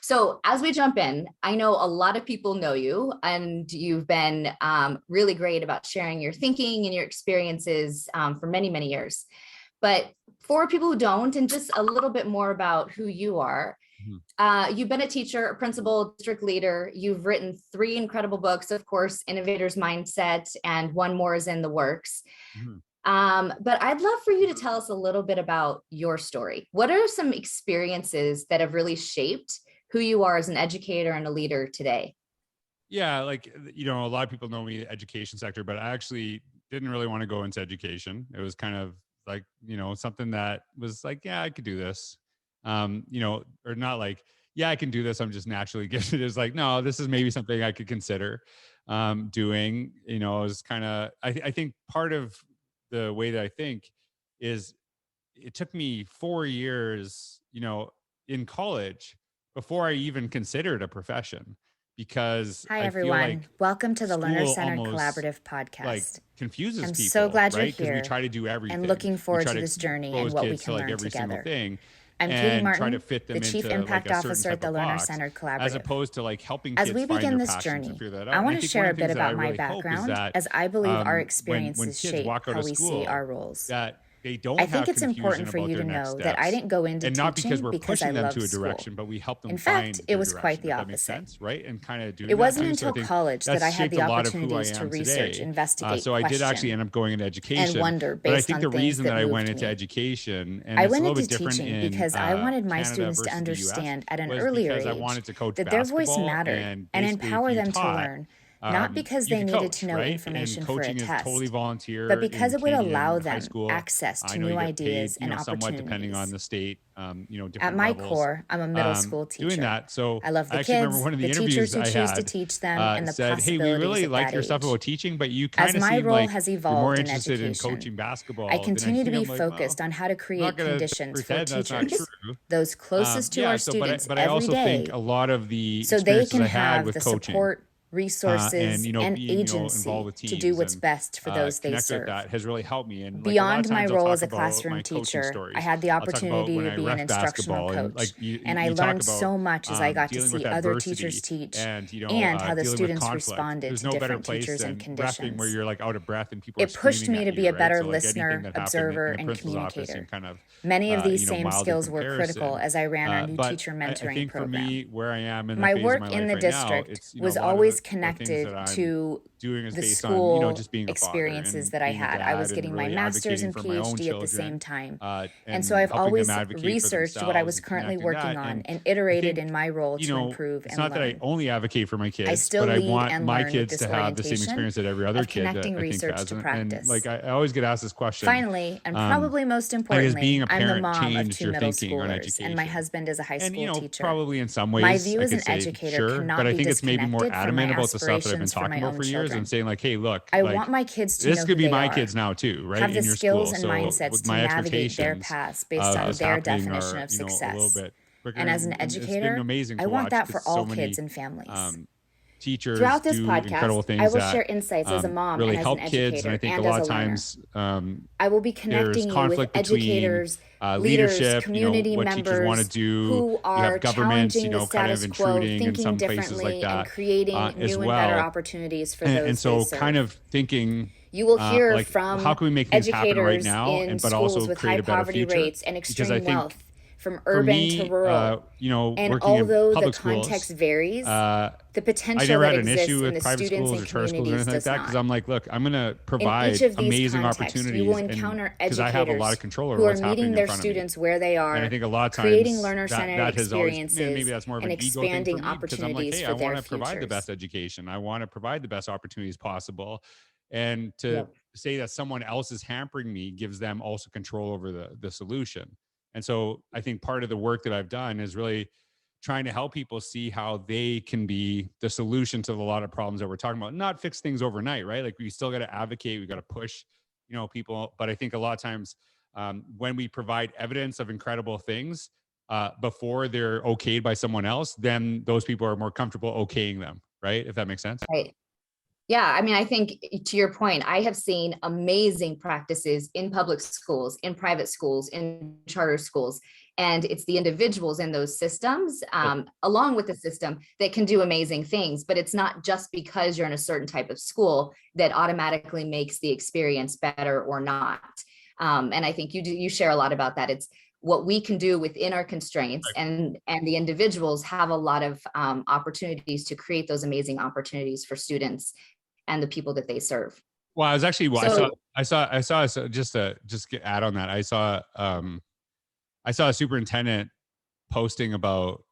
So as we jump in, I know a lot of people know you and you've been really great about sharing your thinking and your experiences for many, many years. But for people who don't, and just a little bit more about who you are, Mhm. you've been a teacher, a principal, district leader. You've written 3 incredible books, of course, Innovator's Mindset, and one more is in the works. Mhm. But I'd love for you to tell us a little bit about your story. What are some experiences that have really shaped who you are as an educator and a leader today? Yeah, like, a lot of people know me in the education sector, but I actually didn't really want to go into education. It was kind of like, something that was like, yeah, I could do this. Or not like, yeah, I can do this. I'm just naturally gifted. It's like, no, this is maybe something I could consider doing. It was kind of, I think part of the way that I think is it took me 4 years, in college before I even considered a profession because Hi, I feel everyone. like Welcome to the Learner school Centered almost Collaborative like podcast. confuses I'm so people, glad you're right? Because we here try to do and everything. looking We forward try to to this journey and expose what we kids to can like learn every single together. thing I'm Katie and try to Martin, fit the them Chief into like Impact a certain Officer at type the of Learner box, Centered as Collaborative. opposed to like helping As kids we find begin their this passions and journey, figure that I out. And want I to think one share a of the bit things that I about my really hope is background, that as I believe our when experiences kids shape walk out how of we see school, our roles. that they I don't think have it's confusion important for about you their to next know that I steps. didn't go into And not because teaching we're because I pushing them loved to a school. direction, but we help them In fact, find it their was quite direction, the if that makes opposite. sense, right? And kind of It doing that wasn't too. So I until think college that that's I had shaped the a lot of who I opportunities to am research, today. investigate, So I did actually question, end up going into and education, wonder but I based think on the things reason that that I went moved into me. education, and I it's a went little into bit different teaching in because I wanted my Canada students to versus the US, understand at an was earlier because I age wanted to coach that their voice basketball, mattered and and basically if empower you them to taught, learn, not because you they could needed to coach, know right? And information for a coaching is totally test, but volunteer because in it would allow Canadian high them school. access I to know you new get paid, ideas and somewhat depending on opportunities. the state, At different my levels. core, I'm a middle school Doing teacher. that. So I love I the actually remember kids, one of the the teachers interviews who I choose to had teach them, and the said, "Hey, we possibilities really at like that your stuff age. about teaching, but you As kind of my seem role like has you're more evolved in interested in education, coaching I basketball than continue to anything." be I'm like, focused well, on how to I'm not create gonna conditions for pretend that's not teachers, true. those closest to our Yeah. So, students but I every also think day, a lot of the so they experiences can I had have with the coaching, support, and resources, and being involved agency with to do teams what's and best for those they connected with serve. that has really helped me. And like a lot of Beyond my times, I'll role talk as a about classroom my coaching teacher, I stories. had the I'll talk about opportunity when to I be an ref instructional basketball, and like coach, and I you talk learned about so much as I got to dealing with see other teachers adversity teach and and how the dealing with students conflict. responded There's to no better different place teachers and than refing where conditions. you're like out of breath and people are It pushed screaming me at to be you, a right? better So like anything listener, that happened observer, in a and principal's office seemed communicator. kind of Many of these same mild in skills were critical comparison. as I ran our new But teacher I mentoring think for program. me, where I am in the My phase of my work in life the right now, district it's was a lot of always the things that connected I'm to doing is the based on school just being a father experiences and that I being a had. I was dad and getting my really master's advocating and for my own PhD at the same children, time. And so and I've helping them always advocate for researched what I themselves was and currently connecting working that. on And and I iterated think, in my role to improve it's and not that I learn. only advocate for my I kids, still but I lead want and my learn with kids this to have the same orientation experience that every other of kid that connecting I think research has. to And like, practice. I always get asked this question. Finally, and Um, probably most like, has being importantly, a I'm the parent mom of changed 2 your middle thinking on schoolers, and my education? husband is a high And, school teacher. probably in some My ways view I as could an say, educator sure, but cannot I be think it's maybe more disconnected from my adamant about the stuff that I've been aspirations for talking my about own for years and children. saying like, hey, look, I like want my kids to this know could who be they my are, kids now too, right? have the In your skills school. and So mindsets with to my navigate their expectations paths based on this their happening definition are, of a little success. bit bigger. And as an And it's been educator, amazing I to want watch that because for so all kids many and families. teachers Throughout this do incredible podcast, I things will that share insights as a mom really and as an help kids. And I educator think a and as lot a of learner. times I will be there's connecting you with conflict between educators, leaders, leadership, community what teachers want to members do. who You have are governments, challenging the kind of status quo, intruding in thinking some places like differently, and that creating as new and better well. opportunities for And those they so kind serve. of thinking You will hear like, how from can we make things happen right educators now, in but schools also with high create a better poverty future? rates and Because I extreme think wealth, from for urban to me, rural. And working in although the public schools, context varies, uh, the I potential never that had an exists issue in with the private students schools and or charter schools or communities anything like does that, because not. I'm like, look, I'm going to In each provide of these amazing contexts, you will opportunities, and encounter because I have a lot of educators control over who are what's happening meeting in their front of me. students where they And I are, think a lot of creating times learner-centered that has always, experiences maybe that's more of and an ego thing for expanding me, because I'm like, opportunities hey, for I want their to provide the best futures. education. I want to provide the best opportunities possible. And to Yep. say that someone else is hampering me gives them also control over the solution. And so I think part of the work that I've done is really trying to help people see how they can be the solution to a lot of problems that we're talking about, not fix things overnight, right? Like, we still got to advocate, we got to push, people. But I think a lot of times when we provide evidence of incredible things before they're okayed by someone else, then those people are more comfortable okaying them, right? If that makes sense. Right. Yeah, I mean, I think to your point, I have seen amazing practices in public schools, in private schools, in charter schools. And it's the individuals in those systems, along with the system, that can do amazing things. But it's not just because you're in a certain type of school that automatically makes the experience better or not. And I think you share a lot about that. It's what we can do within our constraints, and the individuals have a lot of opportunities to create those amazing opportunities for students and the people that they serve. Well, I was actually, well, So, I saw, so just to add on that, I saw a superintendent posting about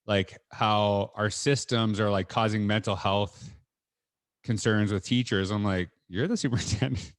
like how our systems are like causing mental health concerns with teachers. I'm like, you're the superintendent.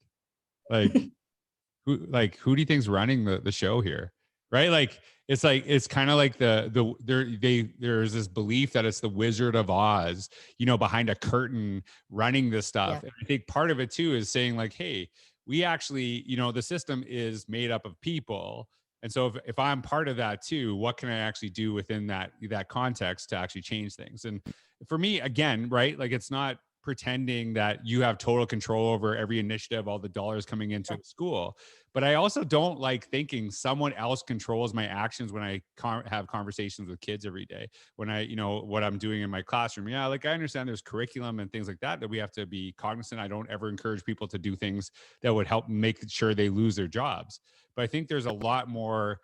like, who do you think's running the show here? Right? Like, it's kind of like there's this belief that it's the Wizard of Oz, behind a curtain running this stuff. yeah. And I think part of it too is saying like, hey, we actually, the system is made up of people. And so if I'm part of that too, what can I actually do within that context to actually change things? And for me, again, right, like it's not pretending that you have total control over every initiative, all the dollars coming into a school. But I also don't like thinking someone else controls my actions when I have conversations with kids every day. When I, what I'm doing in my classroom. Yeah, like I understand there's curriculum and things like that we have to be cognizant. I don't ever encourage people to do things that would help make sure they lose their jobs. But I think there's a lot more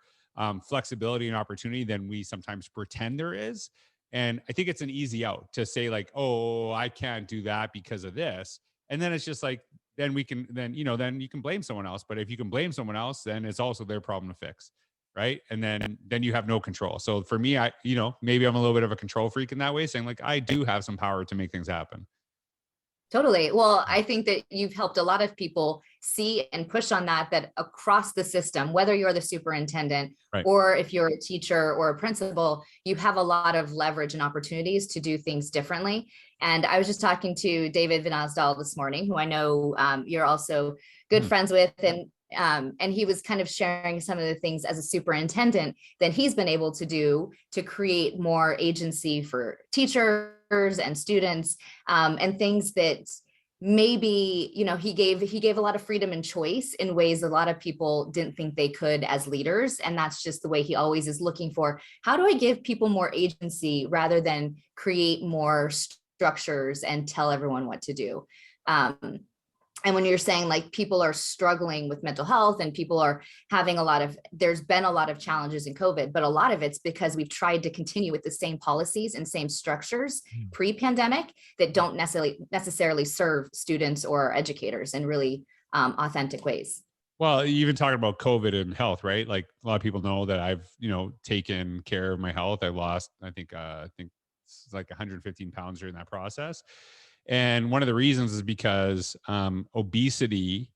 flexibility and opportunity than we sometimes pretend there is. And I think it's an easy out to say like, oh, I can't do that because of this. And then it's just like, then we can, then you can blame someone else. But if you can blame someone else, then it's also their problem to fix. Right. And then you have no control. So for me, maybe I'm a little bit of a control freak in that way, saying like, I do have some power to make things happen. Totally. Well, I think that you've helped a lot of people see and push on that across the system, whether you're the superintendent Right. or if you're a teacher or a principal, you have a lot of leverage and opportunities to do things differently. And I was just talking to David Vinasdal this morning, who I know you're also good friends with, and he was kind of sharing some of the things as a superintendent that he's been able to do to create more agency for teachers and students, and things that maybe he gave a lot of freedom and choice in ways a lot of people didn't think they could as leaders. And that's just the way he always is looking for, how do I give people more agency rather than create more structures and tell everyone what to do. And when you're saying like people are struggling with mental health and people are having there's been a lot of challenges in COVID, but a lot of it's because we've tried to continue with the same policies and same structures pre-pandemic that don't necessarily serve students or educators in really authentic ways. Well, even talking about COVID and health, right? Like a lot of people know that I've, taken care of my health. I lost, I think it's like 115 pounds during that process. And one of the reasons is because obesity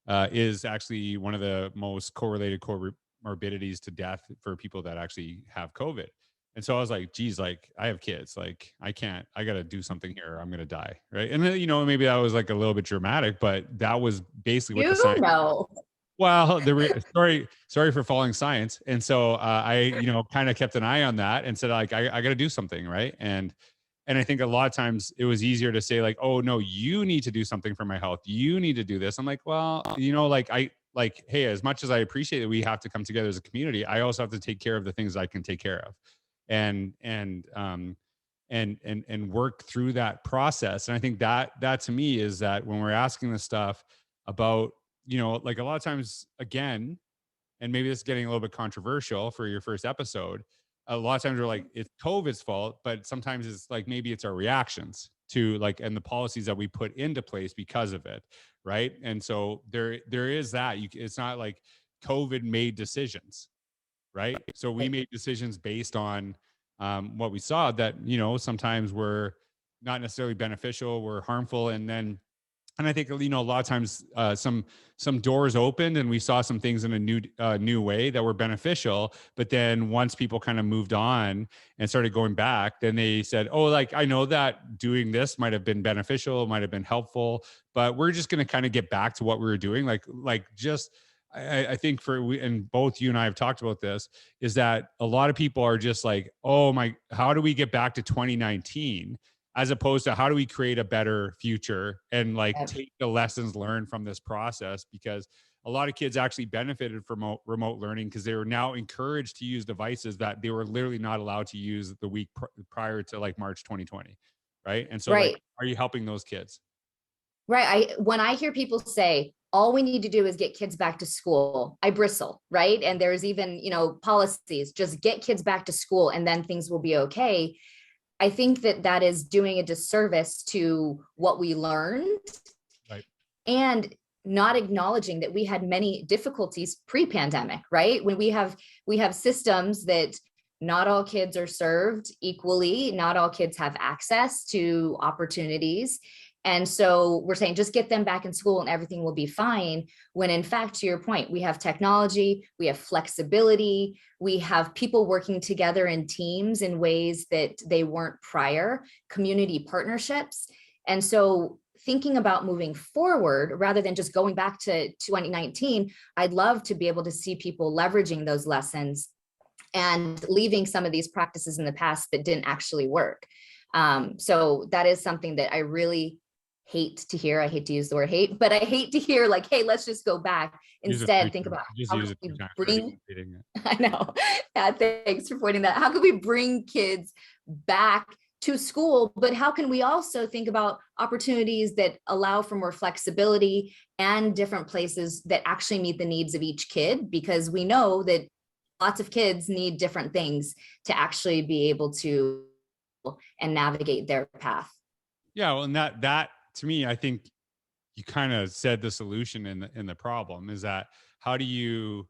is actually one of the most correlated comorbidities to death for people that actually have COVID. And so I was like, geez, like I have kids, like I got to do something here. I'm going to die. Right. And then, maybe that was like a little bit dramatic, but that was basically what the science. Well, sorry for following science. And so I, kind of kept an eye on that and said like, I got to do something. Right. And I think a lot of times it was easier to say like, oh no, you need to do something for my health. You need to do this. I'm like, well, hey, as much as I appreciate that we have to come together as a community, I also have to take care of the things I can take care of and work through that process. And I think that to me is that when we're asking this stuff about, like a lot of times again, and maybe this is getting a little bit controversial for your first episode, a lot of times we're like, it's COVID's fault, but sometimes it's like, maybe it's our reactions to like, and the policies that we put into place because of it. Right. And so there is that it's not like COVID made decisions. Right. So we made decisions based on what we saw that, sometimes were not necessarily beneficial, were harmful. And I think, a lot of times some doors opened and we saw some things in a new way that were beneficial. But then once people kind of moved on and started going back, then they said, oh, like, I know that doing this might have been beneficial, might have been helpful, but we're just going to kind of get back to what we were doing. I think and both you and I have talked about this, is that a lot of people are just like, oh my, how do we get back to 2019? as opposed to how do we create a better future and like Yep. take the lessons learned from this process, because a lot of kids actually benefited from remote learning because they were now encouraged to use devices that they were literally not allowed to use the week prior to like March 2020. Right. And so Right. like, are you helping those kids? Right. When I hear people say, all we need to do is get kids back to school, I bristle, right? And there's even, policies, just get kids back to school and then things will be okay. I think that is doing a disservice to what we learned. Right. And not acknowledging that we had many difficulties pre-pandemic, right? When we have systems that not all kids are served equally, not all kids have access to opportunities. And so we're saying just get them back in school and everything will be fine. When in fact, to your point, we have technology, we have flexibility, we have people working together in teams in ways that they weren't prior, community partnerships. And so thinking about moving forward, rather than just going back to 2019, I'd love to be able to see people leveraging those lessons and leaving some of these practices in the past that didn't actually work. So that is something that I really hate to hear. I hate to use the word hate, but I hate to hear like, hey, let's just go back. Instead, think about how can we bring, I know, thanks for pointing that. How can we bring kids back to school, but how can we also think about opportunities that allow for more flexibility and different places that actually meet the needs of each kid? Because we know that lots of kids need different things to actually be able to and navigate their path. Yeah, well, and that to me, I think you kind of said the solution in the problem is that how do you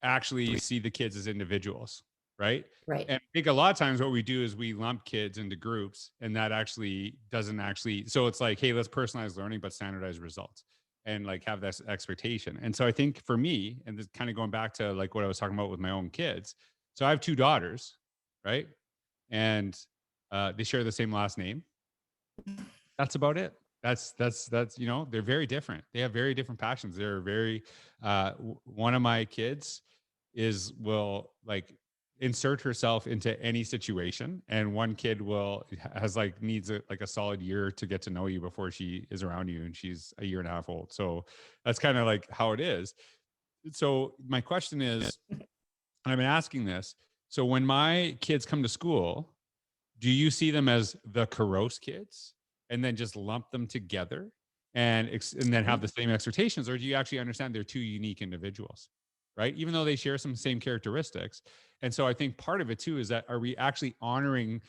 actually see the kids as individuals, right? Right. And I think a lot of times what we do is we lump kids into groups, and that actually doesn't so it's like, hey, let's personalize learning, but standardize results and like have this expectation. And so I think for me, and this kind of going back to like what I was talking about with my own kids. So I have 2 daughters, right? And they share the same last name. That's about it. That's they're very different. They have very different passions. They're very one of my kids will like insert herself into any situation, and one kid needs a solid year to get to know you before she is around you, and she's a year and a half old. So that's kind of like how it is. So my question is, and I've been asking this, so when my kids come to school, do you see them as the Couros kids and then just lump them together and then have the same expectations? Or do you actually understand they're 2 unique individuals, right? Even though they share some same characteristics. And so I think part of it too is that, are we actually honoring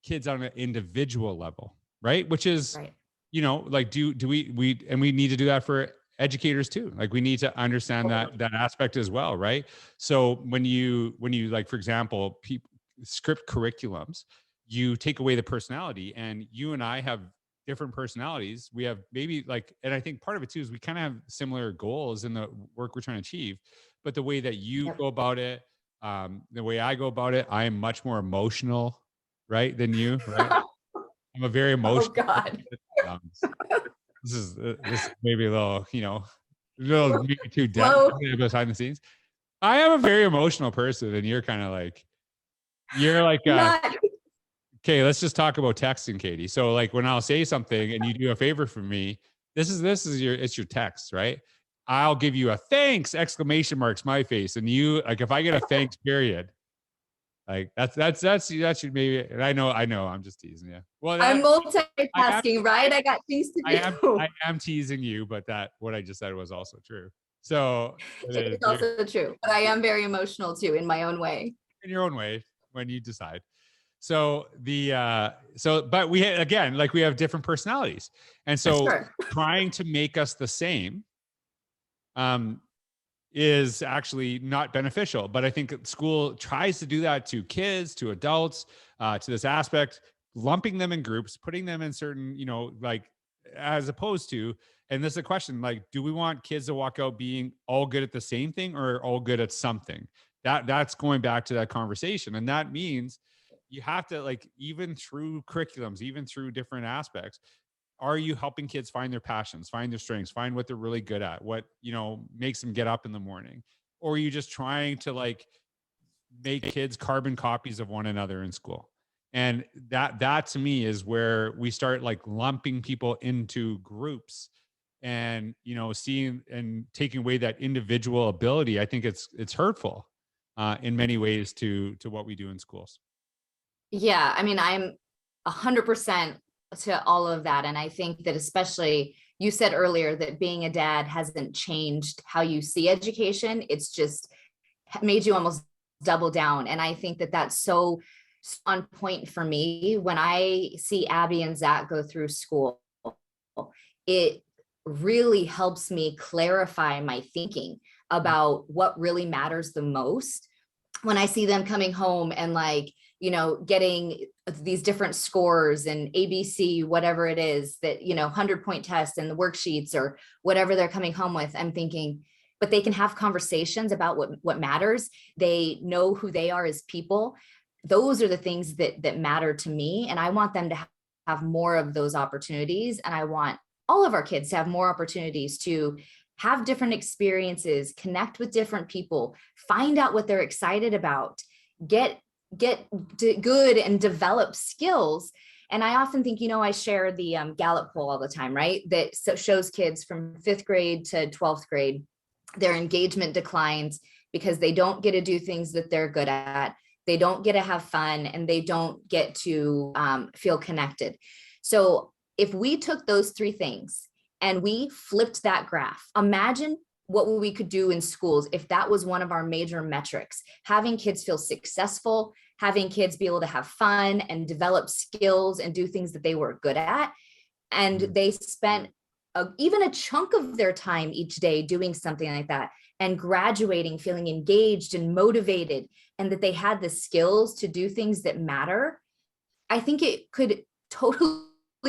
kids on an individual level, right? Which is, right. Like do we need to do that for educators too. Like we need to understand that aspect as well, right? So when you like, for example, script curriculums, you take away the personality, and you and I have different personalities. We have maybe like, and I think part of it too is we kind of have similar goals in the work we're trying to achieve, but the way that you go about it, the way I go about it, I am much more emotional, right, than you, right? I'm a very emotional. Oh God. This is maybe a little, maybe too depth behind the scenes. I am a very emotional person, and you're like, okay, let's just talk about texting, Katie. So like when I'll say something and you do a favor for me, it's your text, right? I'll give you a thanks, exclamation mark, smiley face. And you, like, if I get a thanks period, like that should maybe, and I know, I'm just teasing you. Well, I'm multitasking, right? I got things to do. I am teasing you, but what I just said was also true. So it's also true, but I am very emotional too, in my own way. In your own way, when you decide. So but we again, like we have different personalities, and so trying to make us the same is actually not beneficial. But I think school tries to do that to kids, to adults, to this aspect, lumping them in groups, putting them in certain, like, as opposed to, and this is a question, like, do we want kids to walk out being all good at the same thing or all good at something? That's going back to that conversation. And that means you have to, like, even through curriculums, even through different aspects, are you helping kids find their passions, find their strengths, find what they're really good at, what, makes them get up in the morning? Or are you just trying to like make kids carbon copies of one another in school? And that to me is where we start like lumping people into groups and, seeing and taking away that individual ability. I think it's hurtful in many ways to what we do in schools. Yeah, I mean, I'm 100% to all of that. And I think that especially you said earlier that being a dad hasn't changed how you see education. It's just made you almost double down. And I think that that's so on point for me. When I see Abby and Zach go through school, it really helps me clarify my thinking about what really matters the most. When I see them coming home and like, getting these different scores and ABC, whatever it is that, 100-point test and the worksheets or whatever they're coming home with, I'm thinking, but they can have conversations about what matters. They know who they are as people. Those are the things that matter to me. And I want them to have more of those opportunities. And I want all of our kids to have more opportunities to have different experiences, connect with different people, find out what they're excited about, get good and develop skills. And I often think, I share the Gallup poll all the time, right? That shows kids from 5th grade to 12th grade, their engagement declines because they don't get to do things that they're good at. They don't get to have fun, and they don't get to feel connected. So if we took those 3 things and we flipped that graph, imagine what we could do in schools if that was one of our major metrics: having kids feel successful, having kids be able to have fun and develop skills and do things that they were good at. And they spent even a chunk of their time each day doing something like that, and graduating feeling engaged and motivated, and that they had the skills to do things that matter. I think it could totally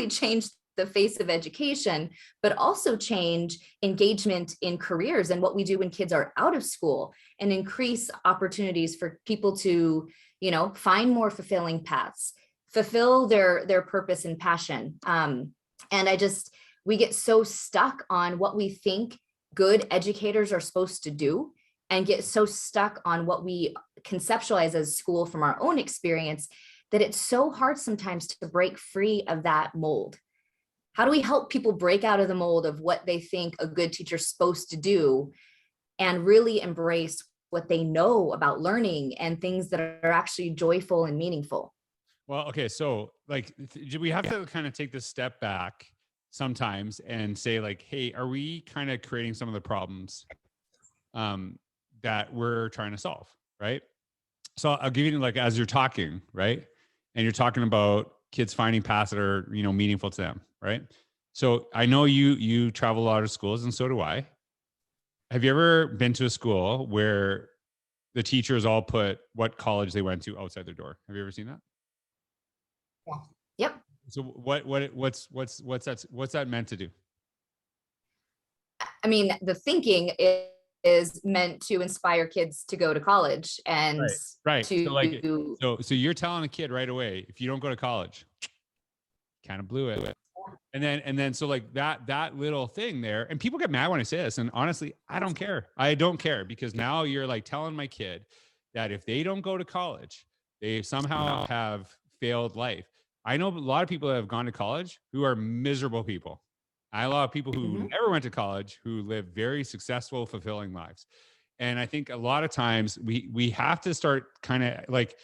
change the face of education, but also change engagement in careers and what we do when kids are out of school, and increase opportunities for people to, find more fulfilling paths, fulfill their purpose and passion. And we get so stuck on what we think good educators are supposed to do, and get so stuck on what we conceptualize as school from our own experience, that it's so hard sometimes to break free of that mold. How do we help people break out of the mold of what they think a good teacher's supposed to do, and really embrace what they know about learning and things that are actually joyful and meaningful? Well, okay. So we have to kind of take this step back sometimes and say like, hey, are we kind of creating some of the problems that we're trying to solve? Right. So I'll give you, like, as you're talking, right, and you're talking about kids finding paths that are, meaningful to them. Right. So I know you travel a lot of schools, and so do I. Have you ever been to a school where the teachers all put what college they went to outside their door? Have you ever seen that? Yeah. Yep. So what's that meant to do? I mean, the thinking is meant to inspire kids to go to college and right. to So you're telling a kid right away, if you don't go to college, kind of blew it. And then so like that little thing there, and people get mad when I say this, and honestly, I don't care. I don't care, because now you're like telling my kid that if they don't go to college, they somehow have failed life. I know a lot of people that have gone to college who are miserable people. I know a lot of people who never went to college who live very successful, fulfilling lives. And I think a lot of times we have to start kind of like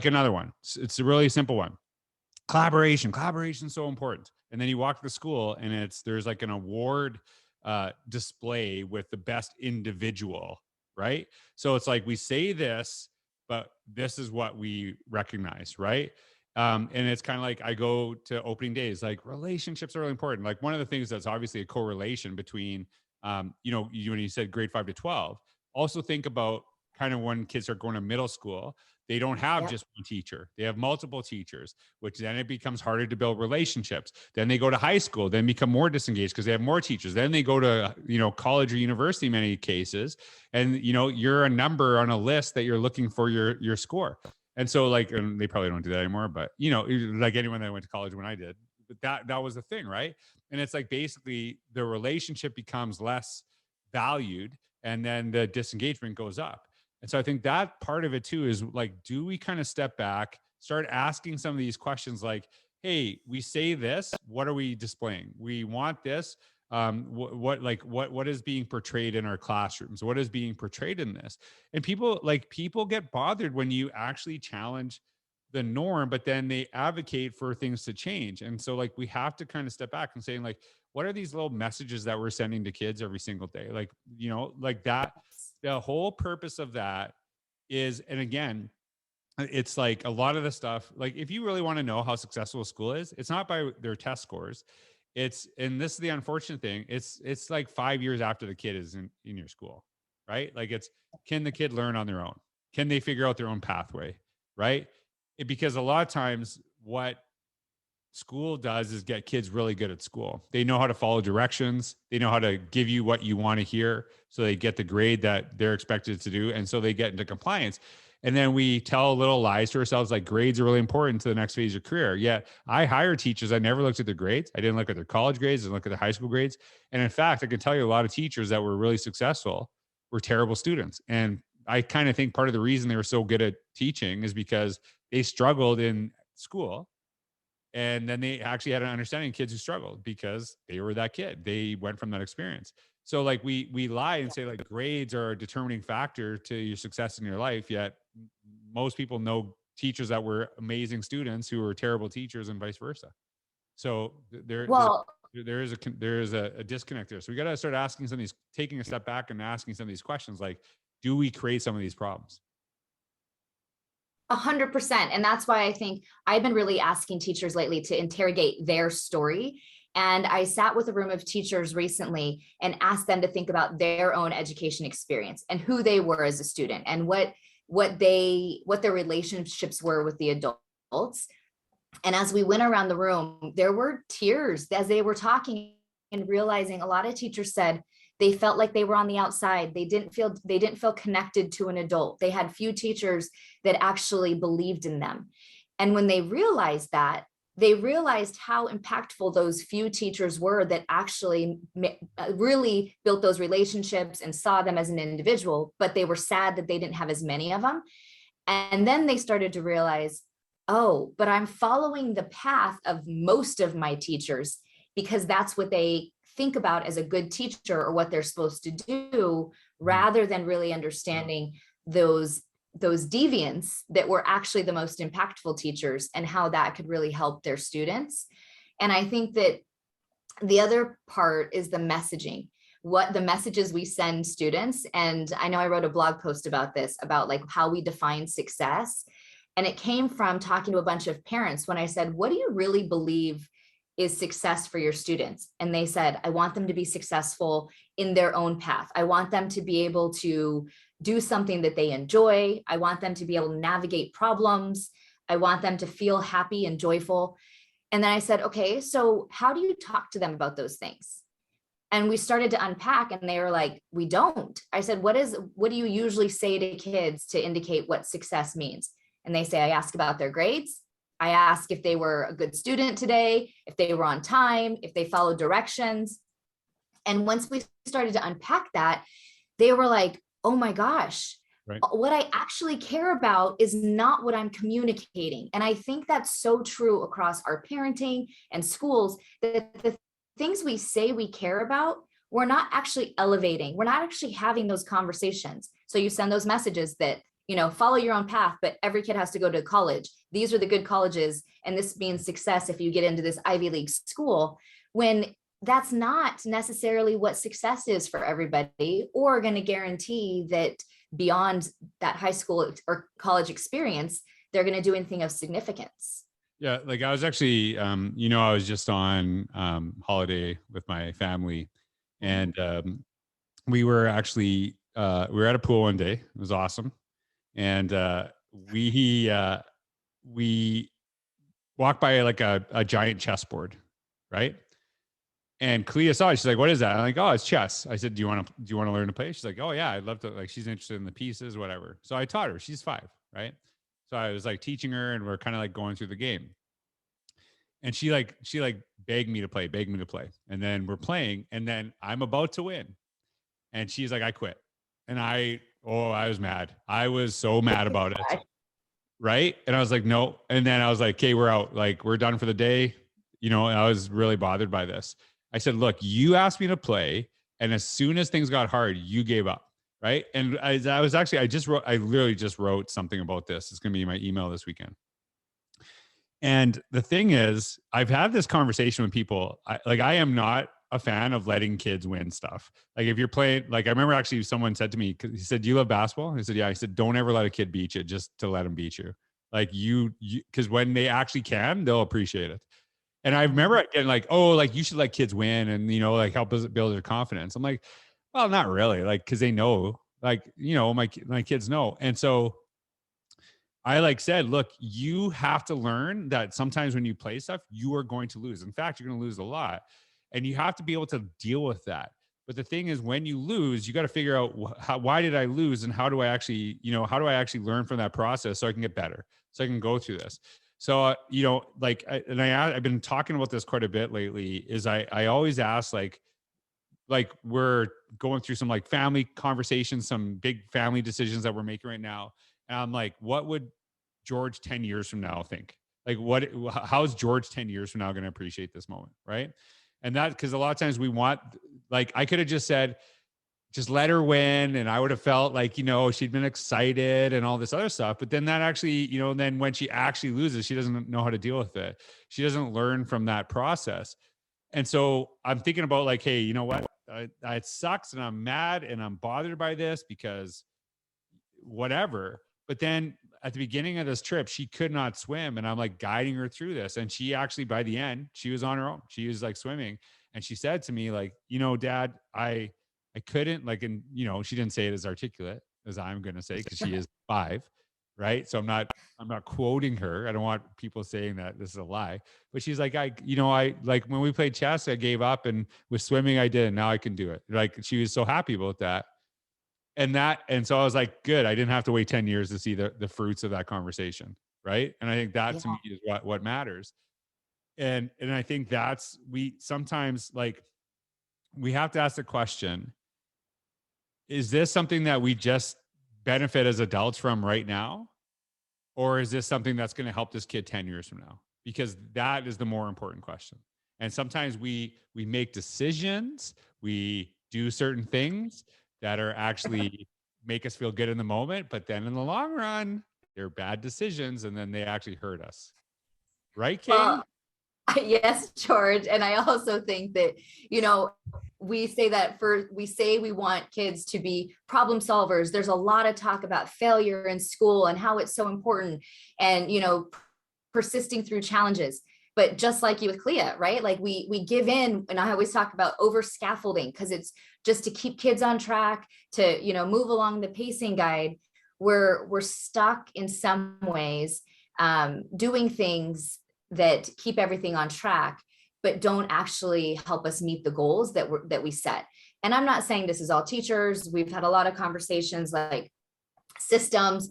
another one. It's a really simple one. Collaboration is so important. And then you walk to school and there's like an award display with the best individual, right? So it's like we say this, but this is what we recognize, right? And it's kind of like I go to opening days, like relationships are really important. Like one of the things that's obviously a correlation between, when you said grade 5 to 12, also think about kind of when kids are going to middle school, they don't have just one teacher. They have multiple teachers, which then it becomes harder to build relationships. Then they go to high school, then become more disengaged because they have more teachers. Then they go to, college or university in many cases. And, you're a number on a list that you're looking for your score. And so and they probably don't do that anymore, but like anyone that went to college when I did, but that was the thing. Right. And it's like, basically the relationship becomes less valued, and then the disengagement goes up. And so I think that part of it too is like, do we kind of step back, start asking some of these questions like, hey, we say this, what are we displaying? We want this. What is being portrayed in our classrooms? What is being portrayed in this? And people get bothered when you actually challenge the norm, but then they advocate for things to change. And so like we have to kind of step back and saying like, what are these little messages that we're sending to kids every single day? Like, like that, the whole purpose of that is, and again, it's like a lot of the stuff, like if you really want to know how successful a school is, it's not by their test scores. And this is the unfortunate thing. It's like 5 years after the kid is in your school, right? Like can the kid learn on their own? Can they figure out their own pathway? Right. Because a lot of times what school does is get kids really good at school. They know how to follow directions. They know how to give you what you want to hear. So they get the grade that they're expected to do. And so they get into compliance. And then we tell little lies to ourselves, like grades are really important to the next phase of your career. Yet I hire teachers. I never looked at their grades. I didn't look at their college grades. I didn't look at their high school grades. And in fact, I can tell you a lot of teachers that were really successful were terrible students. And I kind of think part of the reason they were so good at teaching is because they struggled in school. And then they actually had an understanding of kids who struggled because they were that kid. They went from that experience. So like we lie and say like grades are a determining factor to your success in your life. Yet most people know teachers that were amazing students who were terrible teachers and vice versa. So there is a disconnect there. So we got to start asking some of these, taking a step back and asking some of these questions like, do we create some of these problems? 100%. And that's why I think I've been really asking teachers lately to interrogate their story. And I sat with a room of teachers recently and asked them to think about their own education experience and who they were as a student and what their relationships were with the adults. And as we went around the room, there were tears as they were talking and realizing a lot of teachers said they felt like they were on the outside. They didn't feel connected to an adult. They had few teachers that actually believed in them. And when they realized that, they realized how impactful those few teachers were that actually really built those relationships and saw them as an individual, but they were sad that they didn't have as many of them. And then they started to realize, oh, but I'm following the path of most of my teachers because that's what they think about as a good teacher or what they're supposed to do, rather than really understanding those deviants that were actually the most impactful teachers and how that could really help their students. And I think that the other part is the messaging, what the messages we send students. And I know I wrote a blog post about this, about like how we define success. And it came from talking to a bunch of parents when I said, what do you really believe is success for your students? And they said, I want them to be successful in their own path. I want them to be able to do something that they enjoy. I want them to be able to navigate problems. I want them to feel happy and joyful. And then I said, okay, so how do you talk to them about those things? And we started to unpack and they were like, we don't. I said, what do you usually say to kids to indicate what success means? And they say, I ask about their grades. I ask if they were a good student today, if they were on time, if they followed directions. And once we started to unpack that, they were like, oh my gosh, right, what I actually care about is not what I'm communicating. And I think that's so true across our parenting and schools, that the things we say we care about, we're not actually elevating. We're not actually having those conversations. So you send those messages that, follow your own path, but every kid has to go to college. These are the good colleges, and this means success if you get into this Ivy League school, when that's not necessarily what success is for everybody, or going to guarantee that beyond that high school or college experience, they're going to do anything of significance. Yeah, like I was actually, I was just on holiday with my family, and we were actually we were at a pool one day. It was awesome. And we walked by like a giant chessboard, right? And Kalia saw it. She's like, "What is that?" I'm like, "Oh, it's chess." I said, "Do you want to learn to play?" She's like, "Oh yeah, I'd love to." Like, she's interested in the pieces, whatever. So I taught her. She's 5, right? So I was like teaching her, and we're kind of like going through the game. And she begged me to play, and then we're playing, and then I'm about to win, and she's like, "I quit," and I was mad. I was so mad about it. Right. And I was like, no. And then I was like, okay, we're out. Like, we're done for the day. And I was really bothered by this. I said, look, you asked me to play. And as soon as things got hard, you gave up. Right. And I literally just wrote something about this. It's going to be my email this weekend. And the thing is, I've had this conversation with people. I am not a fan of letting kids win stuff. Like if you're playing, like I remember actually someone said to me, cause he said, do you love basketball? I said, yeah. He said, don't ever let a kid beat you just to let them beat you. Like cause when they actually can, they'll appreciate it. And I remember getting like, oh, like you should let kids win and, like help us build their confidence. I'm like, well, not really. Like, cause they know, like, my kids know. And so I said, look, you have to learn that sometimes when you play stuff, you are going to lose. In fact, you're going to lose a lot. And you have to be able to deal with that. But the thing is, when you lose, you got to figure out why did I lose, and how do I actually learn from that process so I can get better, so I can go through this. So, I've been talking about this quite a bit lately. Is I always ask like we're going through some like family conversations, some big family decisions that we're making right now, and I'm like, what would George 10 years from now think? Like, how's George 10 years from now going to appreciate this moment, right? And that, because a lot of times we want, like, I could have just said, just let her win. And I would have felt like, she'd been excited and all this other stuff. But then that actually, then when she actually loses, she doesn't know how to deal with it. She doesn't learn from that process. And so I'm thinking about like, hey, you know what? It sucks and I'm mad and I'm bothered by this because whatever. But then at the beginning of this trip, she could not swim. And I'm like guiding her through this. And she actually, by the end, she was on her own. She was like swimming. And she said to me, like, Dad, I couldn't, like, and, she didn't say it as articulate as I'm going to say, because she is 5. Right. So I'm not quoting her. I don't want people saying that this is a lie, but she's like, I like when we played chess, I gave up, and with swimming, I did. And now I can do it. Like, she was so happy about that. And so I was like, good. I didn't have to wait 10 years to see the fruits of that conversation. Right. And I think that to me is what matters. And I think we sometimes like, we have to ask the question, is this something that we just benefit as adults from right now? Or is this something that's going to help this kid 10 years from now? Because that is the more important question. And sometimes we make decisions, we do certain things that are actually make us feel good in the moment, but then in the long run, they're bad decisions, and then they actually hurt us. Right, Katie? Well, yes, George. And I also think that, we say we want kids to be problem solvers. There's a lot of talk about failure in school and how it's so important, and, persisting through challenges. But just like you with Clea, right? Like we give in, and I always talk about over scaffolding, because it's just to keep kids on track, to, move along the pacing guide. We're stuck in some ways, doing things that keep everything on track, but don't actually help us meet the goals that we set. And I'm not saying this is all teachers. We've had a lot of conversations like systems.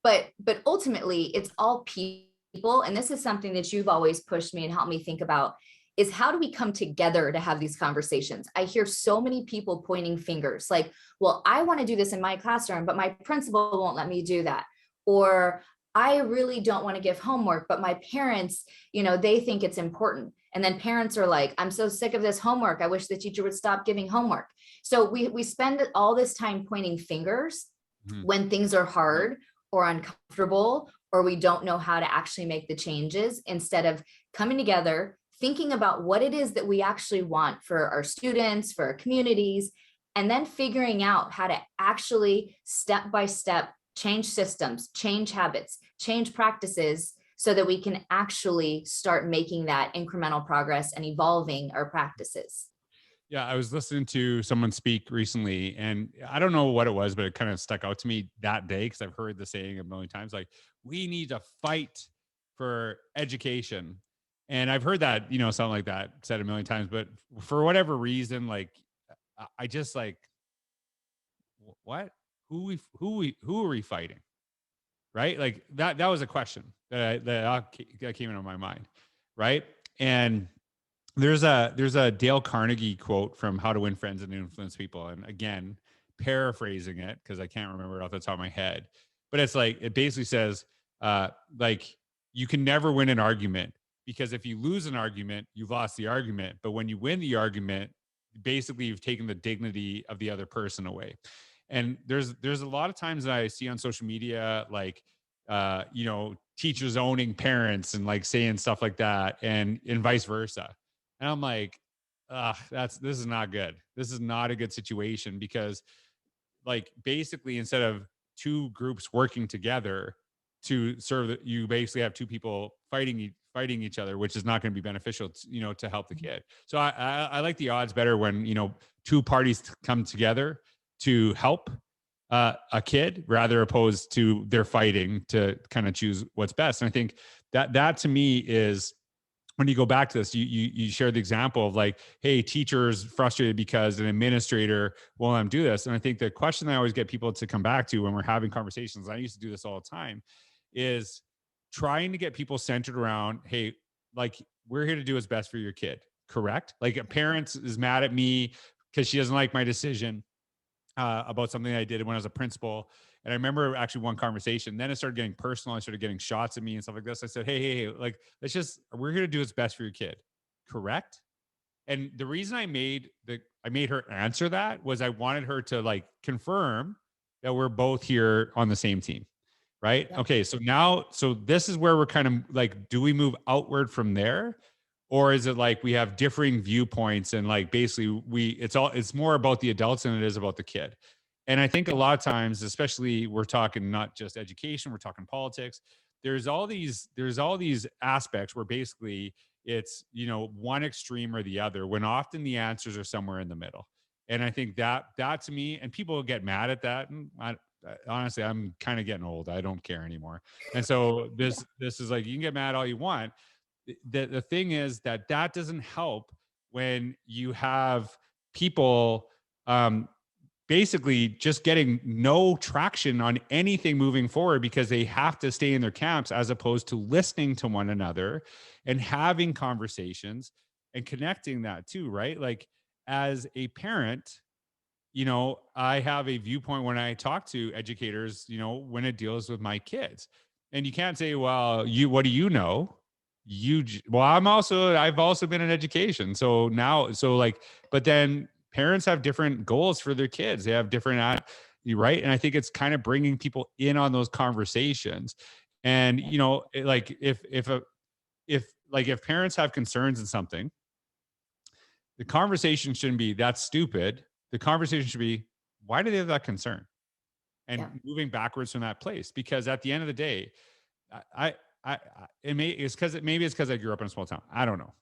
But ultimately it's all people. And this is something that you've always pushed me and helped me think about, is how do we come together to have these conversations? I hear so many people pointing fingers like, well, I want to do this in my classroom, but my principal won't let me do that. Or I really don't want to give homework, but my parents, they think it's important. And then parents are like, I'm so sick of this homework. I wish the teacher would stop giving homework. So we spend all this time pointing fingers when things are hard or uncomfortable, or we don't know how to actually make the changes, instead of coming together, thinking about what it is that we actually want for our students, for our communities, and then figuring out how to actually step by step change systems, change habits, change practices, so that we can actually start making that incremental progress and evolving our practices. Yeah, I was listening to someone speak recently, and I don't know what it was, but it kind of stuck out to me that day, because I've heard the saying a million times, like, we need to fight for education. And I've heard that, something like that said a million times, but for whatever reason, like, I just like, what? Who are we fighting? Right? Like that was a question that came into my mind. Right. And there's a Dale Carnegie quote from How to Win Friends and Influence People. And again, paraphrasing it, because I can't remember it off the top of my head, but it's like, it basically says, like you can never win an argument, because if you lose an argument, you've lost the argument. But when you win the argument, basically you've taken the dignity of the other person away. And there's a lot of times that I see on social media, like, teachers owning parents and like saying stuff like that, and vice versa. And I'm like, this is not good. This is not a good situation, because like basically instead of two groups working together to serve you basically have two people fighting each other, which is not going to be beneficial to help the kid. So I like the odds better when two parties come together to help a kid, rather opposed to they're fighting to kind of choose what's best. And I think that to me is, when you go back to this, you shared the example of like, hey, teachers frustrated because an administrator won't let them do this. And I think the question that I always get people to come back to when we're having conversations, I used to do this all the time, is trying to get people centered around, hey, like, we're here to do what's best for your kid, correct? Like, a parent is mad at me because she doesn't like my decision about something I did when I was a principal. And I remember actually one conversation, then it started getting personal. I started getting shots at me and stuff like this. I said, hey, like, we're here to do what's best for your kid. Correct. And the reason I made her answer that was I wanted her to like confirm that we're both here on the same team. Right. Yeah. Okay. So this is where we're kind of like, do we move outward from there? Or is it like we have differing viewpoints and like basically it's more about the adults than it is about the kid. And I think a lot of times, especially we're talking not just education, we're talking politics. There's all these aspects where basically it's, one extreme or the other, when often the answers are somewhere in the middle. And I think that to me, and people get mad at that. And honestly, I'm kind of getting old. I don't care anymore. And so this is like, you can get mad all you want. The thing is that doesn't help when you have people basically just getting no traction on anything moving forward because they have to stay in their camps, as opposed to listening to one another and having conversations and connecting that too, right? Like, as a parent, I have a viewpoint when I talk to educators, when it deals with my kids. And you can't say, well, what do you know? I've also been in education. But then parents have different goals for their kids. They have different, right? And I think it's kind of bringing people in on those conversations. And, like if parents have concerns in something, the conversation shouldn't be, that's stupid. The conversation should be, why do they have that concern? And moving backwards from that place, because at the end of the day, maybe it's because I grew up in a small town. I don't know.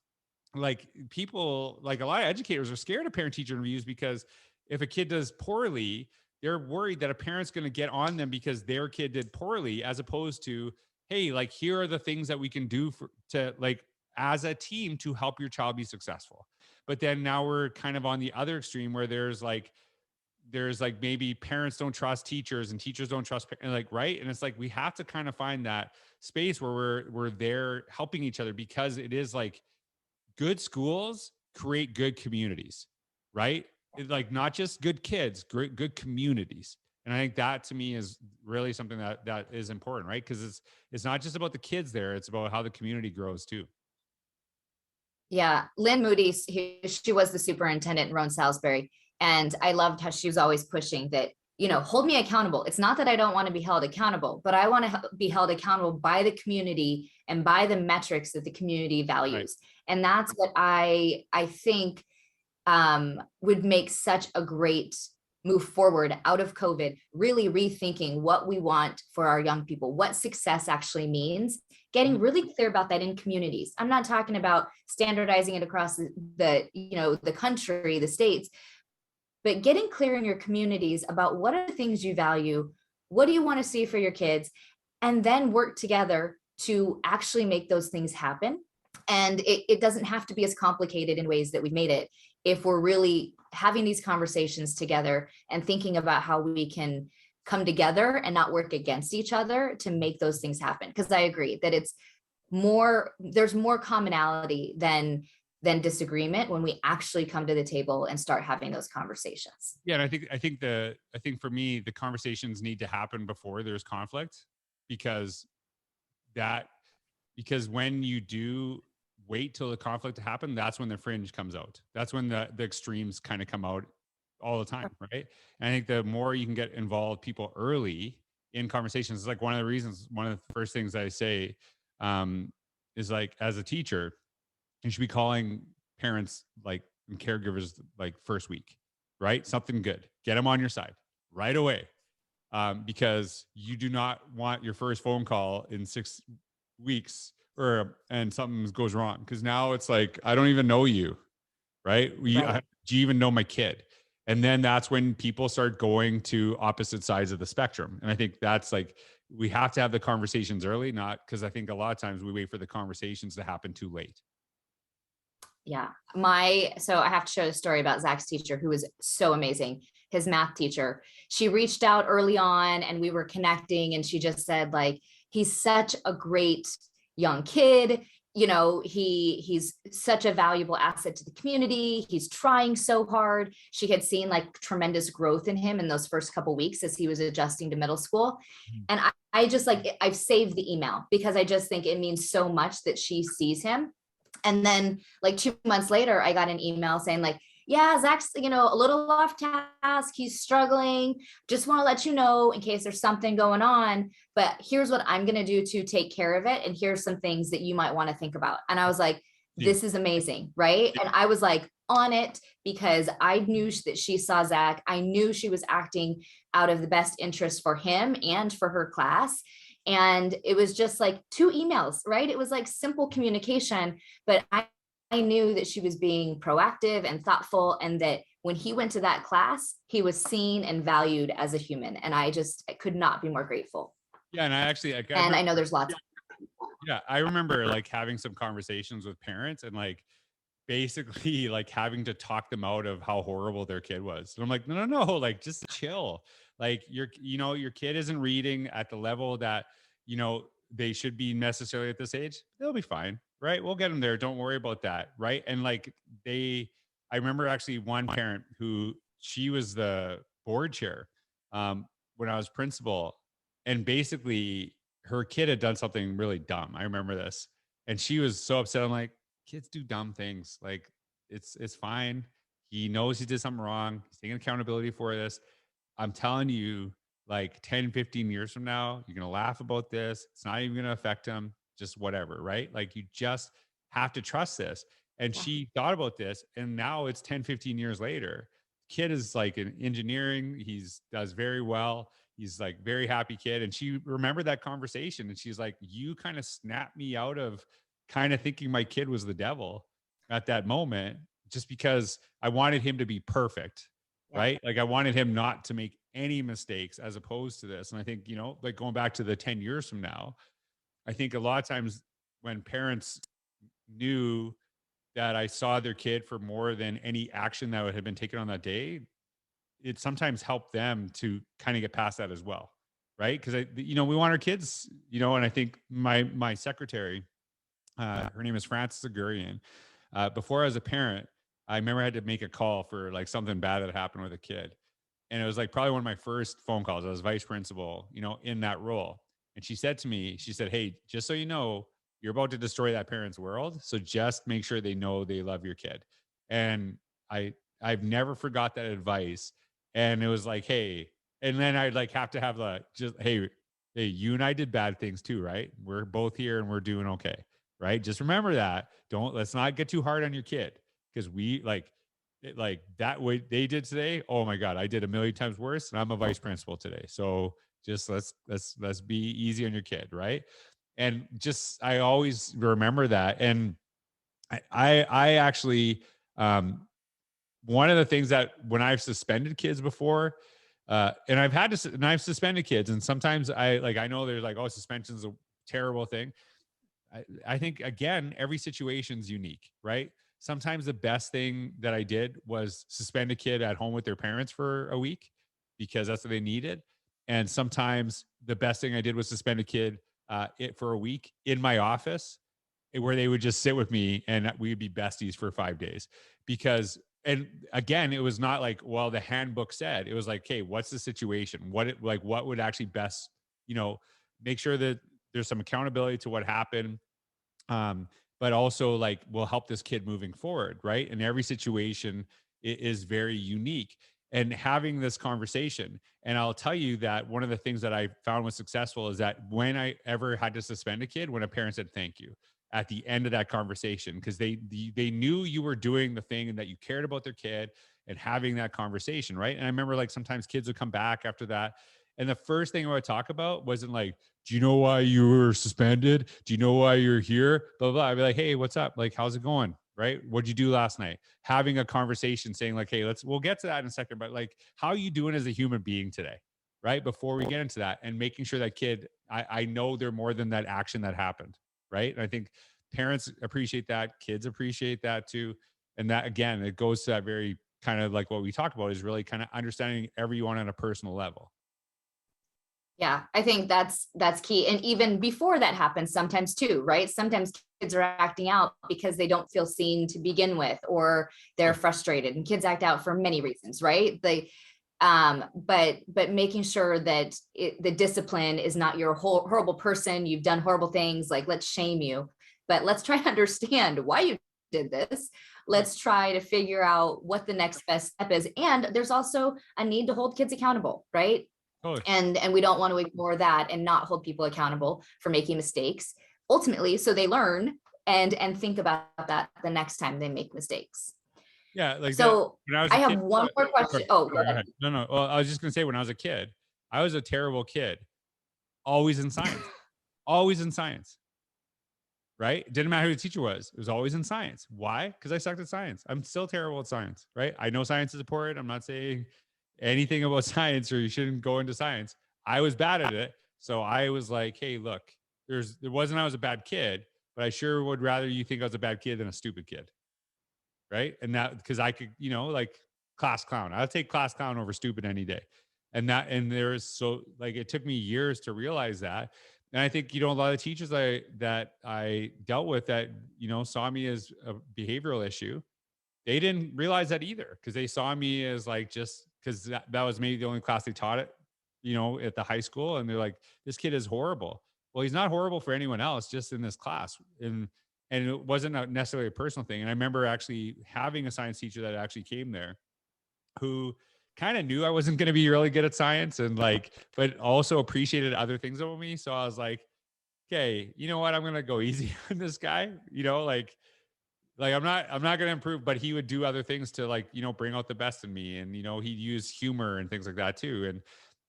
Like, people, like a lot of educators are scared of parent teacher reviews, because if a kid does poorly, they're worried that a parent's going to get on them because their kid did poorly, as opposed to, hey, like, here are the things that we can do as a team to help your child be successful. But then now we're kind of on the other extreme where there's maybe parents don't trust teachers and teachers don't trust, right? And it's like, we have to kind of find that space where we're there helping each other, because it is like, good schools create good communities, right? Like, not just good kids, good communities. And I think that to me is really something that is important, right? Because it's not just about the kids there, it's about how the community grows too. Yeah, Lynn Moody, she was the superintendent in Roan Salisbury. And I loved how she was always pushing that, hold me accountable. It's not that I don't want to be held accountable, but I want to be held accountable by the community and by the metrics that the community values. Right. And that's what I think would make such a great move forward out of COVID, really rethinking what we want for our young people, what success actually means, getting really clear about that in communities. I'm not talking about standardizing it across the country, the states, but getting clear in your communities about what are the things you value, what do you want to see for your kids, and then work together to actually make those things happen. And it doesn't have to be as complicated in ways that we've made it, if we're really having these conversations together and thinking about how we can come together and not work against each other to make those things happen. Because I agree that there's more commonality than disagreement when we actually come to the table and start having those conversations. Yeah, and I think for me, the conversations need to happen before there's conflict, because that, because when you do wait till the conflict to happen, that's when the fringe comes out. That's when the extremes kind of come out all the time, right? And I think the more you can get involved people early in conversations, is like one of the reasons, one of the first things I say is like, as a teacher, you should be calling parents like and caregivers like first week, right? Something good, get them on your side right away, because you do not want your first phone call in 6 weeks and something goes wrong, because now it's like, I don't even know you, right? Do you even know my kid? And then that's when people start going to opposite sides of the spectrum. And I think that's like, we have to have the conversations early, not because I think a lot of times we wait for the conversations to happen too late. Yeah. So I have to share a story about Zach's teacher, who was so amazing. His math teacher, she reached out early on and we were connecting, and she just said, like, he's such a great young kid. He's such a valuable asset to the community. He's trying so hard. She had seen like tremendous growth in him in those first couple of weeks as he was adjusting to middle school. And I just like, I've saved the email because I just think it means so much that she sees him. And then like 2 months later, I got an email saying like, yeah, Zach's, a little off task. He's struggling. Just want to let you know in case there's something going on, but here's what I'm going to do to take care of it. And here's some things that you might want to think about. And I was like, this is amazing. Right. And I was like on it because I knew that she saw Zach. I knew she was acting out of the best interest for him and for her class. And it was just like 2 emails, right? It was like simple communication, but I knew that she was being proactive and thoughtful, and that when he went to that class, he was seen and valued as a human. And I could not be more grateful. Yeah. And I know there's lots. Yeah. I remember like having some conversations with parents and like basically like having to talk them out of how horrible their kid was. And I'm like, no, like just chill. Like your kid isn't reading at the level that, they should be necessarily at this age. They'll be fine. Right. We'll get them there. Don't worry about that. Right. And like I remember actually one parent who, she was the board chair when I was principal. And basically her kid had done something really dumb. I remember this. And she was so upset. I'm like, kids do dumb things. Like it's fine. He knows he did something wrong. He's taking accountability for this. I'm telling you, like 10, 15 years from now, you're going to laugh about this. It's not even going to affect him, just whatever, right? Like you just have to trust this. And she thought about this, and now it's 10, 15 years later. Kid is like in engineering. Does very well. He's like very happy kid. And she remembered that conversation, and she's like, you kind of snapped me out of kind of thinking my kid was the devil at that moment, just because I wanted him to be perfect. Right. Like I wanted him not to make any mistakes as opposed to this. And I think, like going back to the 10 years from now, I think a lot of times when parents knew that I saw their kid for more than any action that had been taken on that day, it sometimes helped them to kind of get past that as well. Right. Cause we want our kids, and I think my secretary, her name is Frances Agurian. Before I was a parent, I remember I had to make a call for like something bad that happened with a kid. And it was like probably one of my first phone calls. I was vice principal, in that role. And she said to me, she said, hey, just so you know, you're about to destroy that parent's world. So just make sure they know they love your kid. And I've never forgot that advice. And it was like, hey, and then I'd like have to have hey, you and I did bad things too, right? We're both here and we're doing okay. Right. Just remember that. Let's not get too hard on your kid, because we like that way they did today. Oh my God, I did a million times worse, and I'm a vice principal today. So just let's be easy on your kid, right? And just I always remember that. And I actually one of the things that when I've suspended kids before, and I've suspended kids, and sometimes I know there's like, oh, suspension's a terrible thing. I think again, every situation's unique, right? Sometimes the best thing that I did was suspend a kid at home with their parents for a week because that's what they needed. And sometimes the best thing I did was suspend a kid for a week in my office, where they would just sit with me and we would be besties for 5 days. And again, it was not like, well, the handbook said. It was like, hey, what's the situation? What would actually best, make sure that there's some accountability to what happened. But also like will help this kid moving forward, right? And every situation is very unique. And having this conversation, and I'll tell you that one of the things that I found was successful is that when I ever had to suspend a kid, when a parent said thank you at the end of that conversation, because they knew you were doing the thing and that you cared about their kid and having that conversation, right? And I remember like sometimes kids would come back after that, and the first thing I would talk about wasn't like, do you know why you were suspended? Do you know why you're here? Blah, blah, blah. I'd be like, hey, what's up? Like, how's it going? Right? What'd you do last night? Having a conversation saying like, hey, we'll get to that in a second, but like, how are you doing as a human being today? Right? Before we get into that, and making sure that kid, I know they're more than that action that happened. Right? And I think parents appreciate that. Kids appreciate that too. And that, again, it goes to that very kind of like what we talk about is really kind of understanding everyone on a personal level. Yeah, I think that's key. And even before that happens sometimes too, right? Sometimes kids are acting out because they don't feel seen to begin with, or they're frustrated, and kids act out for many reasons, right? But making sure that the discipline is not you're a horrible person, you've done horrible things, like let's shame you, but let's try to understand why you did this. Let's try to figure out what the next best step is. And there's also a need to hold kids accountable, right? And we don't want to ignore that and not hold people accountable for making mistakes, ultimately, so they learn and think about that the next time they make mistakes. Yeah, like so that, I have one more question. Oh, go ahead. No. Well, I was just gonna say, when I was a kid, I was a terrible kid, always in science, always in science. Right? It didn't matter who the teacher was. It was always in science. Why? Because I sucked at science. I'm still terrible at science. Right? I know science is important. I'm not saying anything about science or you shouldn't go into science. I was bad at it. So I was like, hey, look, there wasn't I was a bad kid, but I sure would rather you think I was a bad kid than a stupid kid. Right? And that, because I could, like class clown. I'll take class clown over stupid any day. And there's so like it took me years to realize that. And I think, a lot of teachers that I dealt with that, saw me as a behavioral issue, they didn't realize that either, because they saw me as like, just because that was maybe the only class they taught it, at the high school. And they're like, this kid is horrible. Well, he's not horrible for anyone else, just in this class. And it wasn't necessarily a personal thing. And I remember actually having a science teacher that actually came there who kind of knew I wasn't going to be really good at science, and but also appreciated other things about me. So I was like, okay, you know what? I'm going to go easy on this guy, like I'm not going to improve, but he would do other things to bring out the best in me. And, he'd use humor and things like that too.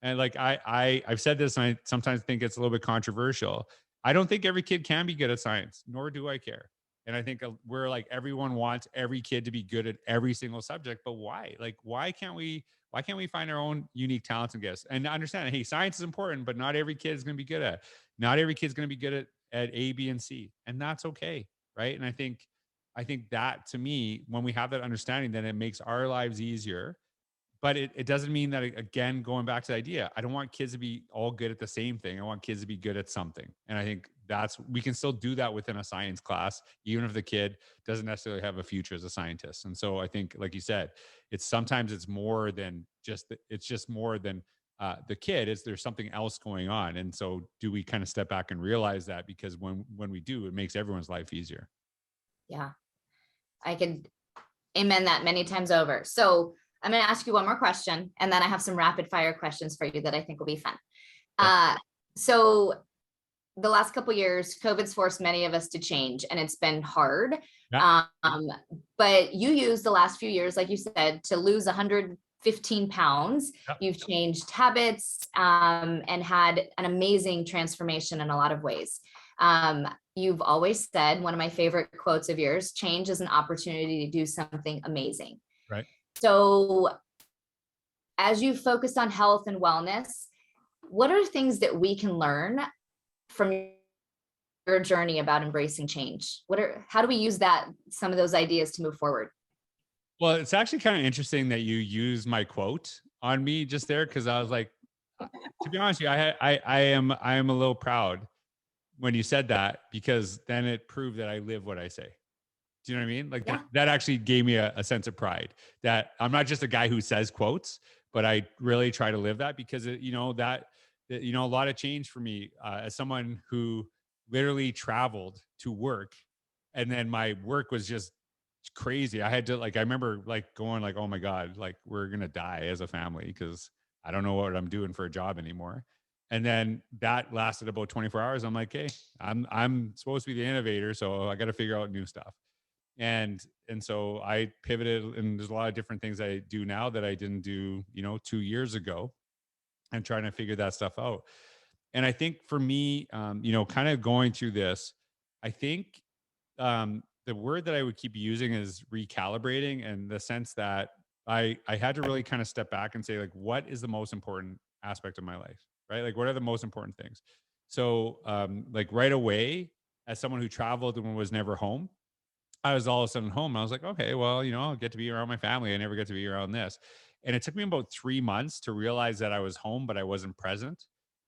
And like, I've said this, and I sometimes think it's a little bit controversial. I don't think every kid can be good at science, nor do I care. And I think we're like, everyone wants every kid to be good at every single subject, but why? Like, why can't we find our own unique talents and gifts and understand, hey, science is important, but not every kid is going to be good at it. Not every kid's going to be good at A, B, and C. And that's okay. Right. And I think that, to me, when we have that understanding, then it makes our lives easier. But it doesn't mean that, again, going back to the idea, I don't want kids to be all good at the same thing. I want kids to be good at something. And I think we can still do that within a science class, even if the kid doesn't necessarily have a future as a scientist. And so I think, like you said, it's more than just the kid. There's something else going on. And so do we kind of step back and realize that? Because when we do, it makes everyone's life easier. Yeah, I could amen that many times over. So I'm going to ask you one more question, and then I have some rapid fire questions for you that I think will be fun. So the last couple of years, COVID's forced many of us to change, and it's been hard. Yeah. But you used the last few years, like you said, to lose 115 pounds. Yep. You've changed habits and had an amazing transformation in a lot of ways. You've always said, one of my favorite quotes of yours, change is an opportunity to do something amazing. Right. So as you focus on health and wellness, what are things that we can learn from your journey about embracing change? How do we use some of those ideas to move forward? Well, it's actually kind of interesting that you use my quote on me just there, because I was like, to be honest with you, I am a little proud when you said that, because then it proved that I live what I say. Do you know what I mean? Like that actually gave me a sense of pride that I'm not just a guy who says quotes, but I really try to live that, because you know, a lot of change for me as someone who literally traveled to work, and then my work was just crazy. I had to like, I remember like going like, oh my God, like we're going to die as a family because I don't know what I'm doing for a job anymore. And then that lasted about 24 hours. I'm like, hey, I'm supposed to be the innovator, so I got to figure out new stuff. And so I pivoted, and there's a lot of different things I do now that I didn't do, you know, 2 years ago, and trying to figure that stuff out. And I think for me, you know, kind of going through this, I think the word that I would keep using is recalibrating, in the sense that I had to really kind of step back and say, like, what is the most important aspect of my life, right? Like, what are the most important things? So, like right away, as someone who traveled and was never home, I was all of a sudden home. I was like, okay, well, you know, I'll get to be around my family. I never get to be around this. And it took me about 3 months to realize that I was home, but I wasn't present.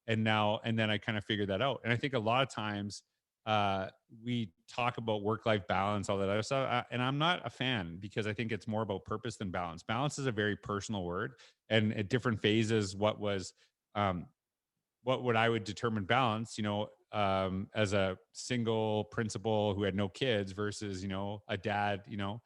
And then I kind of figured that out. And I think a lot of times uh, we talk about work-life balance, all that other stuff. And I'm not a fan, because I think it's more about purpose than balance. Balance is a very personal word. And at different phases, um, what would I would determine balance, you know, as a single principal who had no kids versus, you know, a dad, you know,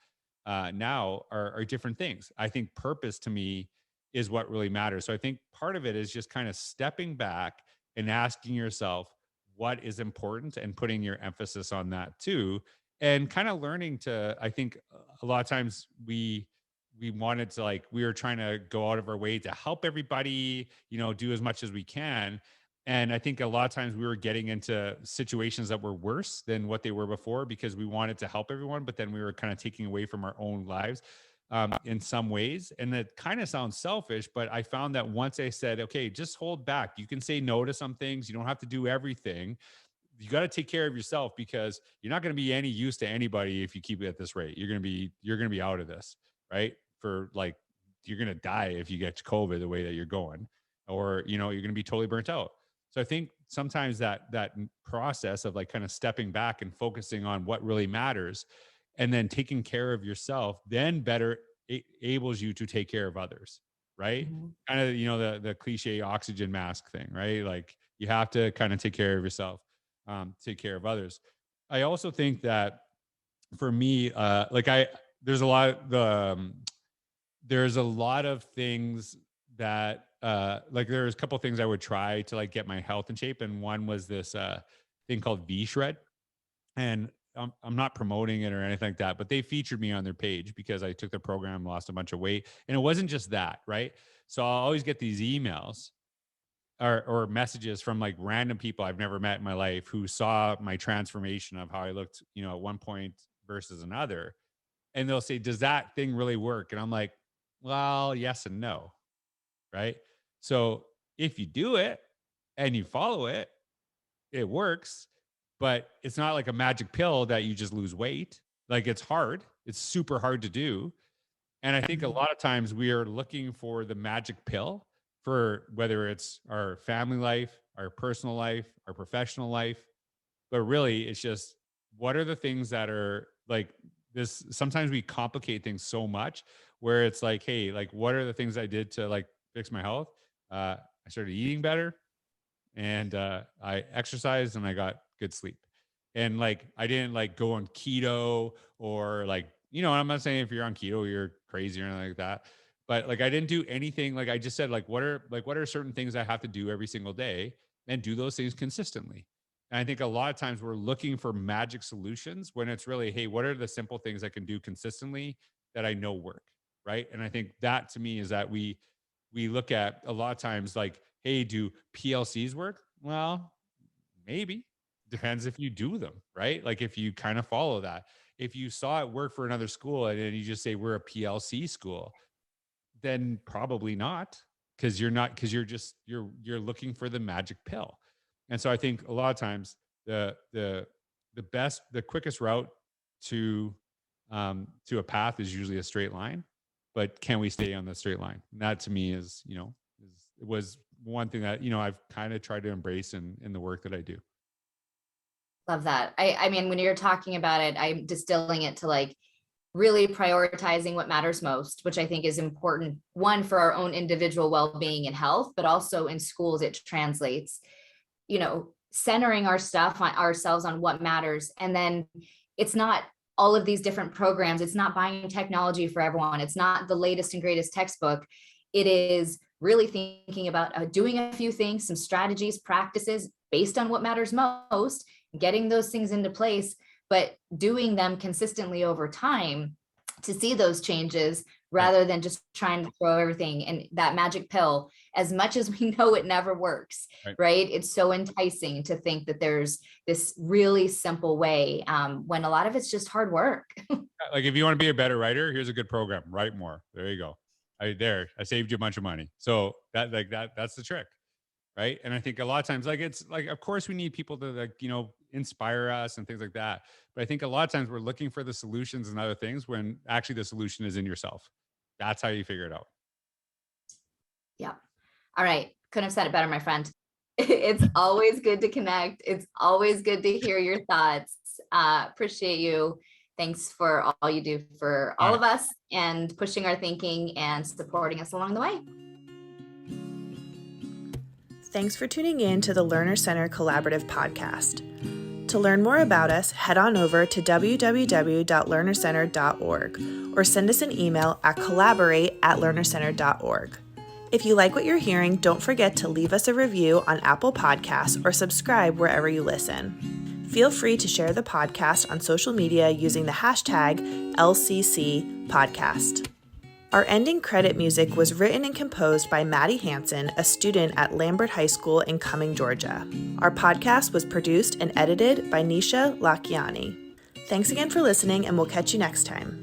now are different things. I think purpose to me is what really matters. So I think part of it is just kind of stepping back and asking yourself what is important, and putting your emphasis on that too. And kind of learning to, I think a lot of times we wanted to, like, we were trying to go out of our way to help everybody, you know, do as much as we can. And I think a lot of times we were getting into situations that were worse than what they were before, because we wanted to help everyone, but then we were kind of taking away from our own lives in some ways. And that kind of sounds selfish, but I found that once I said, okay, just hold back. You can say no to some things. You don't have to do everything. You got to take care of yourself, because you're not going to be any use to anybody if you keep it at this rate. You're going to be out of this, right? For like, you're going to die if you get COVID the way that you're going, or, you know, you're going to be totally burnt out. So I think sometimes that process of like kind of stepping back and focusing on what really matters, and then taking care of yourself, then better enables you to take care of others, right? Mhm. Kind of, you know, the cliche oxygen mask thing, right? Like, you have to kind of take care of yourself, take care of others. I also think that for me, like there's a lot of there's a lot of things that like, there's a couple things I would try to like get my health in shape, and one was this thing called V Shred. And I'm not promoting it or anything like that, but they featured me on their page because I took the program, lost a bunch of weight. And it wasn't just that, right? So I'll always get these emails or messages from like random people I've never met in my life, who saw my transformation of how I looked, you know, at one point versus another. And they'll say, does that thing really work? And I'm like, well, yes and no. Right. So if you do it and you follow it, it works, but it's not like a magic pill that you just lose weight. Like, it's hard. It's super hard to do. And I think a lot of times we are looking for the magic pill for whether it's our family life, our personal life, our professional life. But really, it's just, what are the things that are like this? Sometimes we complicate things so much, where it's like, hey, like, what are the things I did to like fix my health? I started eating better, and I exercised, and I got good sleep. And like, I didn't like go on keto, or like, you know, I'm not saying if you're on keto, you're crazy or anything like that. But like, I didn't do anything. Like, I just said, like, what are certain things I have to do every single day, and do those things consistently. And I think a lot of times we're looking for magic solutions, when it's really, hey, what are the simple things I can do consistently that I know work? Right. And I think that to me is that we look at a lot of times like, hey, do PLCs work? Well, maybe. Depends if you do them, right? Like, if you kind of follow that. If you saw it work for another school, and then you just say we're a PLC school, then probably not, because you're not, because you're looking for the magic pill. And so I think a lot of times the quickest route to a path is usually a straight line. But can we stay on the straight line? And that to me is, you know, was one thing that, you know, I've kind of tried to embrace in the work that I do. Love that. I mean, when you're talking about it, I'm distilling it to like, really prioritizing what matters most, which I think is important, one, for our own individual well-being and health, but also in schools, it translates, centering ourselves on what matters. And then it's not all of these different programs. It's not buying technology for everyone. It's not the latest and greatest textbook. It is really thinking about doing a few things, some strategies, practices based on what matters most, getting those things into place, but doing them consistently over time to see those changes rather than just trying to throw everything and that magic pill, as much as we know it never works, right? It's so enticing to think that there's this really simple way when a lot of it's just hard work. Like if you want to be a better writer, here's a good program, write more. There you go. I saved you a bunch of money. So that's the trick. Right. And I think a lot of times, it's like, of course we need people to inspire us and things like that. But I think a lot of times we're looking for the solutions and other things when actually the solution is in yourself. That's how you figure it out. Yeah. All right. Couldn't have said it better, my friend. It's always good to connect. It's always good to hear your thoughts. Appreciate you. Thanks for all you do for all of us and pushing our thinking and supporting us along the way. Thanks for tuning in to the Learner Center Collaborative Podcast. To learn more about us, head on over to www.learnercenter.org or send us an email at collaborate@learnercenter.org. If you like what you're hearing, don't forget to leave us a review on Apple Podcasts or subscribe wherever you listen. Feel free to share the podcast on social media using the hashtag LCC Podcast. Our ending credit music was written and composed by Maddie Hanson, a student at Lambert High School in Cumming, Georgia. Our podcast was produced and edited by Nisha Lakiani. Thanks again for listening, and we'll catch you next time.